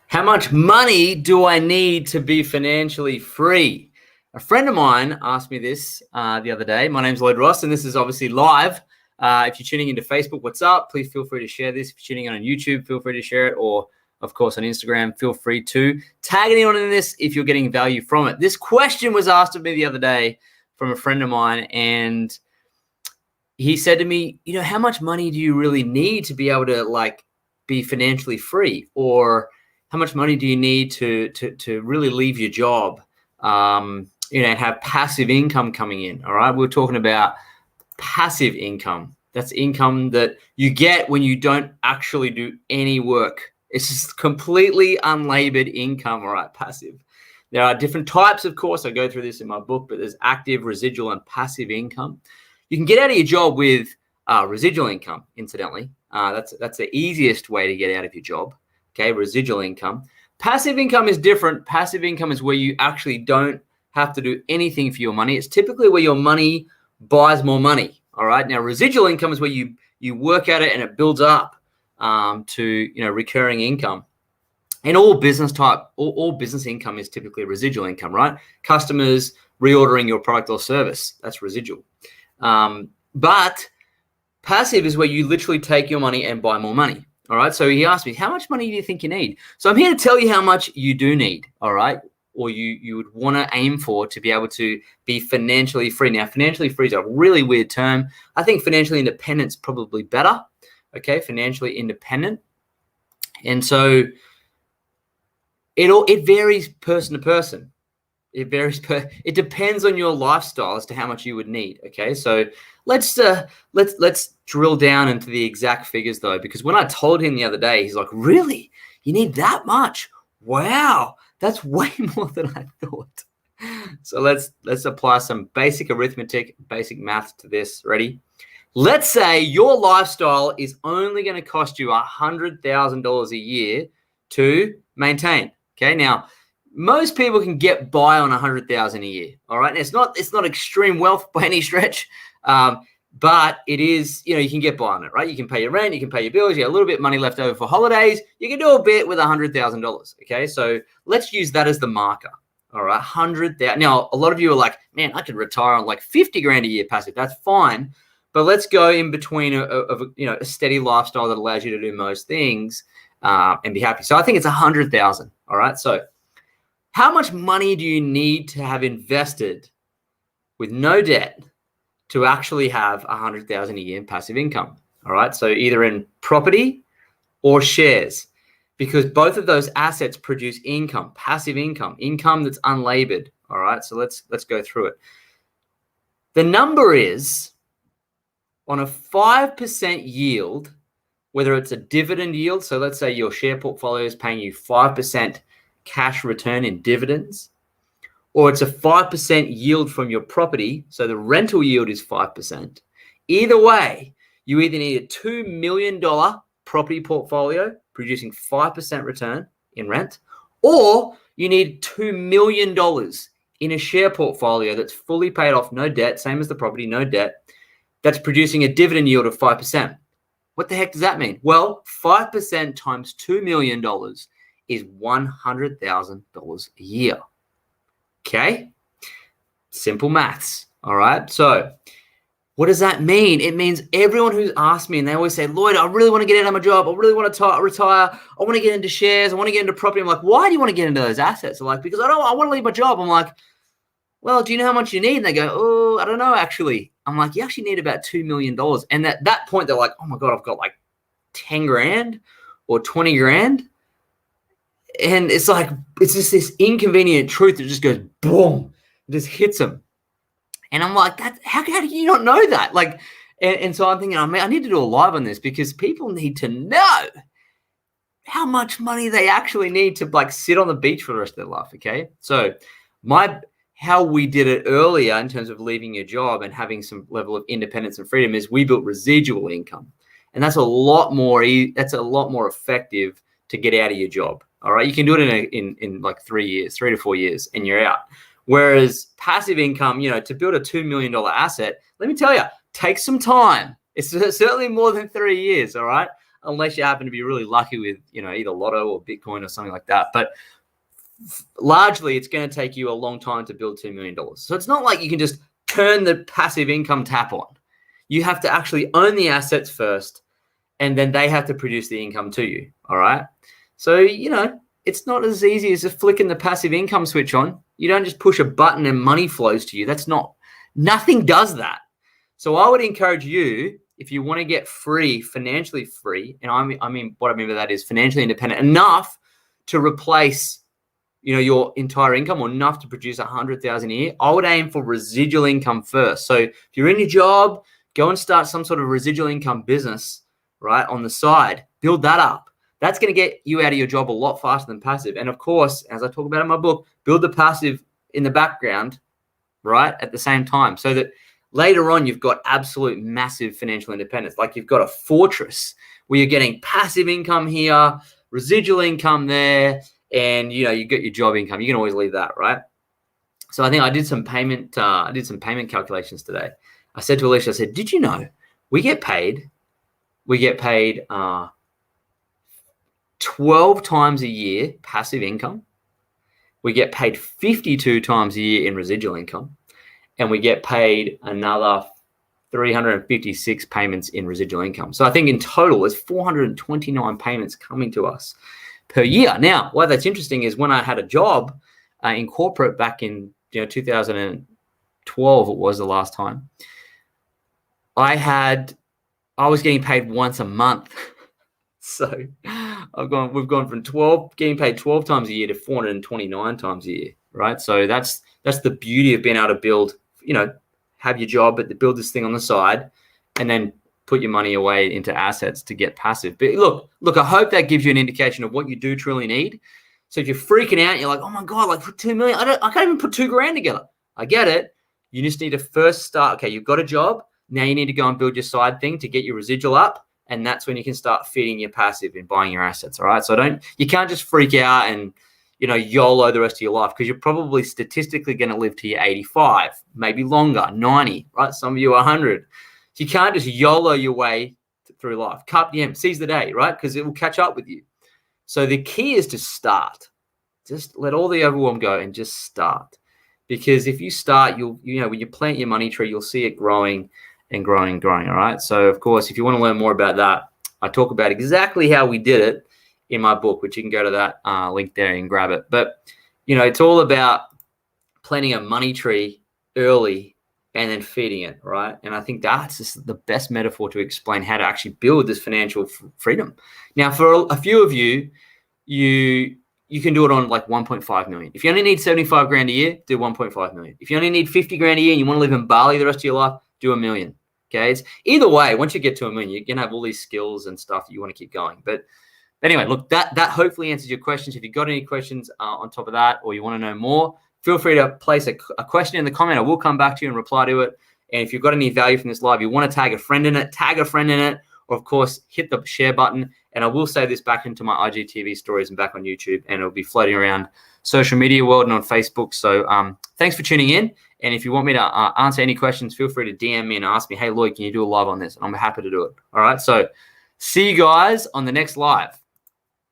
How much money do I need to be financially free? A friend of mine asked me this the other day. My name's Lloyd Ross, and this is obviously live. If you're tuning into Facebook, what's up? Please feel free to share this. If you're tuning in on YouTube, feel free to share it. Or, of course, on Instagram, feel free to tag anyone in this if you're getting value from it. This question was asked of me the other day from a friend of mine, and he said to me, how much money do you really need to be able to, be financially free? Or how much money do you need to really leave your job, and have passive income coming in? All right. We're talking about passive income. That's income that you get when you don't actually do any work. It's just completely unlabored income. All right. Passive. There are different types, of course. I go through this in my book, but there's active, residual, and passive income. You can get out of your job with residual income, incidentally. That's the easiest way to get out of your job. Okay, residual income. Passive income is different. Passive income is where you actually don't have to do anything for your money. It's typically where your money buys more money. All right. Now, residual income is where you work at it and it builds up to recurring income. And all business income is typically residual income, right? Customers reordering your product or service. That's residual. But passive is where you literally take your money and buy more money. All right. So he asked me, how much money do you think you need? So I'm here to tell you how much you do need. All right. Or you would want to aim for to be able to be financially free. Now, financially free is a really weird term. I think financially independent is probably better. Okay. Financially independent. And so it varies person to person. It varies it depends on your lifestyle as to how much you would need. Okay, so let's drill down into the exact figures though, because when I told him the other day, he's like, "Really? You need that much? Wow, that's way more than I thought." So let's apply some basic arithmetic, basic math to this. Ready? Let's say your lifestyle is only going to cost you $100,000 a year to maintain. Okay, now, most people can get by on $100,000 a year. All right. And it's not extreme wealth by any stretch, but it is, you can get by on it, right? You can pay your rent, you can pay your bills, you have a little bit of money left over for holidays. You can do a bit with $100,000. Okay. So let's use that as the marker. All right. 100,000. Now, a lot of you are like, man, I could retire on like 50 grand a year passive. That's fine. But let's go in between a steady lifestyle that allows you to do most things and be happy. So I think it's 100,000. All right. So how much money do you need to have invested with no debt to actually have $100,000 a year in passive income? All right. So either in property or shares, because both of those assets produce income, passive income, income that's unlabored. All right. So let's go through it. The number is on a 5% yield, whether it's a dividend yield. So let's say your share portfolio is paying you 5% cash return in dividends, or it's a 5% yield from your property. So the rental yield is 5%. Either way, you either need a $2 million property portfolio producing 5% return in rent, or you need $2 million in a share portfolio that's fully paid off, no debt, same as the property, no debt, that's producing a dividend yield of 5%. What the heck does that mean? Well, 5% times $2 million is $100,000 a year. Okay? Simple maths. All right. So what does that mean? It means everyone who's asked me, and they always say, Lloyd, I really want to get out of my job. I really want to retire. I want to get into shares. I want to get into property. I'm like, why do you want to get into those assets? They're like, because I want to leave my job. I'm like, well, do you know how much you need? And they go, oh, I don't know, actually. I'm like, you actually need about $2 million. And at that point, they're like, oh my God, I've got like 10 grand or 20 grand. And it's like, it's just this inconvenient truth that just goes boom, it just hits them. And I'm like, how do you not know that? Like, and so I'm thinking, I need to do a live on this because people need to know how much money they actually need to like sit on the beach for the rest of their life. Okay. So how we did it earlier in terms of leaving your job and having some level of independence and freedom is we built residual income. And that's a lot more effective to get out of your job. All right. You can do it in like 3 to 4 years and you're out. Whereas passive income, to build a $2 million asset, let me tell you, takes some time. It's certainly more than 3 years. All right. unless you happen to be really lucky with, either lotto or Bitcoin or something like that. But largely, it's going to take you a long time to build $2 million. So it's not like you can just turn the passive income tap on. You have to actually own the assets first, and then they have to produce the income to you. All right. So, it's not as easy as just flicking the passive income switch on. You don't just push a button and money flows to you. Nothing does that. So I would encourage you, if you want to get free, financially free, and I mean what I mean by that is financially independent enough to replace, your entire income, or enough to produce $100,000 a year, I would aim for residual income first. So if you're in your job, go and start some sort of residual income business, right, on the side. Build that up. That's going to get you out of your job a lot faster than passive. And of course, as I talk about in my book, build the passive in the background, right, at the same time, so that later on you've got absolute massive financial independence. Like you've got a fortress where you're getting passive income here, residual income there, and you get your job income. You can always leave that, right? So I think I did some payment calculations today. I said to Alicia, I said, did you know we get paid 12 times a year passive income. We get paid 52 times a year in residual income, and we get paid another 356 payments in residual income. So I think in total, there's 429 payments coming to us per year. Now, why that's interesting is when I had a job in corporate back in 2012, it was the last time, I was getting paid once a month. So we've gone from getting paid 12 times a year to 429 times a year, right? So that's the beauty of being able to build, have your job, but build this thing on the side, and then put your money away into assets to get passive. But look, I hope that gives you an indication of what you do truly need. So if you're freaking out, you're like, oh my God, like put 2 million, I can't even put $2,000 together. I get it. You just need to first start. Okay, you've got a job. Now you need to go and build your side thing to get your residual up. And that's when you can start feeding your passive and buying your assets. All right. So you can't just freak out and, YOLO the rest of your life, because you're probably statistically going to live to your 85, maybe longer, 90, right? Some of you are 100. So you can't just YOLO your way through life. Seize the day, right? Because it will catch up with you. So the key is to start. Just let all the overwhelm go and just start. Because if you start, when you plant your money tree, you'll see it growing and growing and growing. All right. So of course, if you want to learn more about that, I talk about exactly how we did it in my book, which you can go to that link there and grab it. But, it's all about planting a money tree early and then feeding it. Right. And I think that's just the best metaphor to explain how to actually build this financial freedom. Now, for a few of you, you can do it on like 1.5 million. If you only need 75 grand a year, do 1.5 million. If you only need 50 grand a year and you want to live in Bali the rest of your life, do $1 million. Okay. It's either way, once you get to $1 million, you can have all these skills and stuff that you want to keep going. But anyway, look, that hopefully answers your questions. If you've got any questions on top of that, or you want to know more, feel free to place a question in the comment. I will come back to you and reply to it. And if you've got any value from this live, you want to tag a friend in it, or of course, hit the share button. And I will save this back into my IGTV stories and back on YouTube, and it'll be floating around social media world and on Facebook. So thanks for tuning in. And if you want me to answer any questions, feel free to DM me and ask me, hey, Lloyd, can you do a live on this? And I'm happy to do it. All right. So see you guys on the next live.